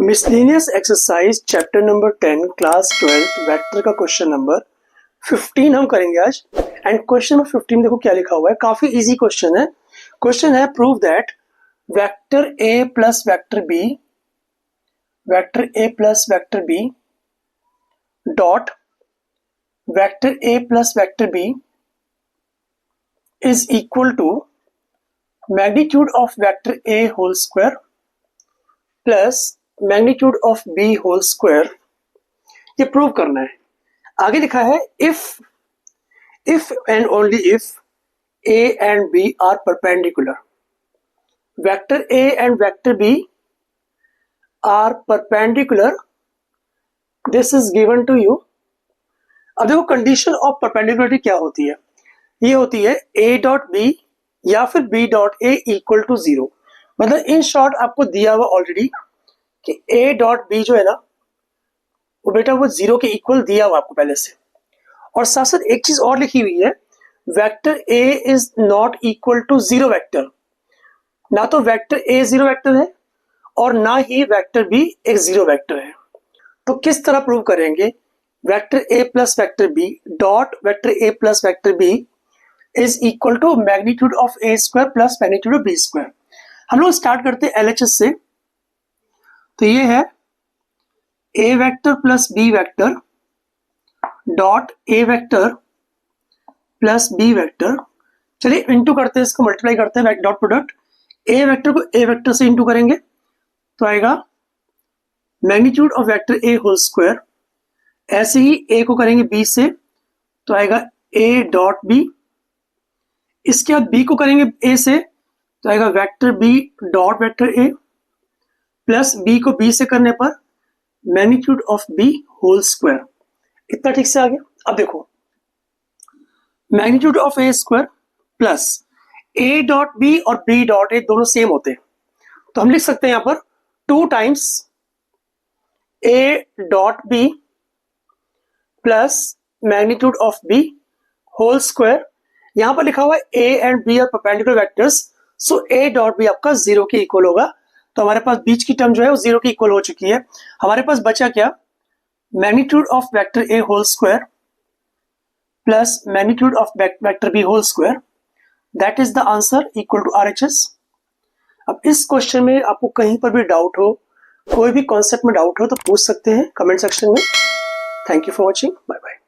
Miscellaneous exercise chapter number 10 class 12 vector का question number 15 हम करेंगे आज। एंड क्वेश्चन नंबर 15 देखो क्या लिखा हुआ है, काफी इजी क्वेश्चन है। क्वेश्चन है prove that vector A plus vector B dot vector A plus vector B is equal to magnitude of vector A whole square plus magnitude of B whole square. ये prove करना है। आगे लिखा है if and only if A and B are perpendicular, vector A and vector B are perpendicular, this is given to you. अब देखो condition of perpendicularity क्या होती है, ये होती है ए डॉट बी या फिर B dot A equal to zero. मतलब इन शॉर्ट आपको दिया हुआ ऑलरेडी कि a डॉट बी जो है ना वो बेटा वो जीरो के इक्वल दिया हुआ आपको पहले से। और साथ साथ एक चीज और लिखी हुई है, vector a is not equal to zero vector. ना तो वेक्टर a जीरो वेक्टर है और ना ही वेक्टर b एक जीरो वेक्टर है। तो किस तरह प्रूव करेंगे vector a plus vector b dot vector a plus vector b is equal to magnitude of a square plus magnitude of b square. हम लोग स्टार्ट करते हैं LHS से। तो ये है a vector plus b vector dot a vector plus b vector. चलिए into करते हैं, इसको मल्टीप्लाई करते हैं डॉट प्रोडक्ट। ए वेक्टर को ए वेक्टर से इंटू करेंगे तो आएगा magnitude of vector A whole square. ऐसे ही ए को करेंगे बी से तो आएगा ए डॉट बी। इसके बाद बी को करेंगे ए से तो आएगा vector B dot vector A plus B को बी से करने पर magnitude of B whole square. इतना ठीक से आ गया। अब देखो magnitude of A square plus A dot B और बी डॉट ए दोनों सेम होते हैं, तो हम लिख सकते हैं यहां पर 2 times A dot B plus magnitude of B whole square. यहां पर लिखा हुआ है A and B are perpendicular vectors, so A dot B आपका जीरो के इक्वल होगा। तो हमारे पास बीच की टर्म जो है वो जीरो के इक्वल हो चुकी है। हमारे पास बचा क्या, magnitude of vector A whole square plus magnitude of vector B whole square. That is the answer equal to RHS। अब इस क्वेश्चन में आपको कहीं पर भी डाउट हो, कोई भी कॉन्सेप्ट में डाउट हो तो पूछ सकते हैं कमेंट सेक्शन में। Thank you for watching, bye bye.